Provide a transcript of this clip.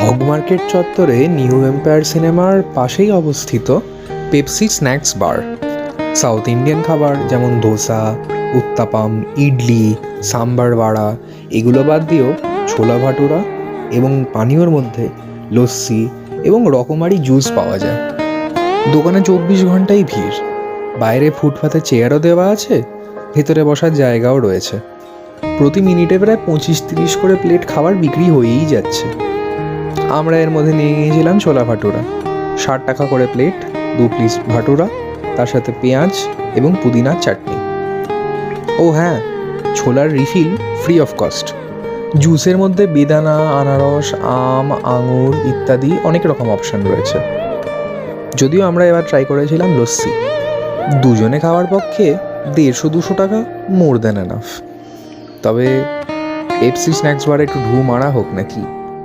Hog market চত্বরে new empire সিনেমার পাশেই অবস্থিত পেপসি স্ন্যাক্স বার। সাউথ ইন্ডিয়ান খাবার যেমন ধোসা, উত্তাপাম, ইডলি, সাম্বার বাড়া এগুলো বাদ দিয়েও ছোলা ভাটুরা এবং পানীয়র মধ্যে লস্যি এবং রকমারি জুস পাওয়া যায়। দোকানে 24 ঘন্টাই ভিড়। বাইরে ফুটপাতে চেয়ারও দেওয়া আছে, ভেতরে বসার জায়গাও রয়েছে। প্রতি মিনিটে প্রায় 25-30 করে প্লেট খাবার বিক্রি হয়েই যাচ্ছে। আমরা এর মধ্যে নিয়ে গিয়েছিলাম ছোলা ভাটুরা। 60 টাকা করে প্লেট, 2 পিস ভাটুরা, তার সাথে পেঁয়াজ এবং পুদিনার চাটনি। ও হ্যাঁ, ছোলার রিফিল ফ্রি অফ কস্ট। জুসের মধ্যে বেদানা, আনারস, আম, আঙুর ইত্যাদি অনেক রকম অপশন রয়েছে। যদিও আমরা এবার ট্রাই করেছিলাম লস্যি। দুজনে খাওয়ার পক্ষে 150-200 টাকা মোর দ্যান এনাফ। তবে পেপসি স্ন্যাক্স বারে একটু ঢু মারা হোক নাকি?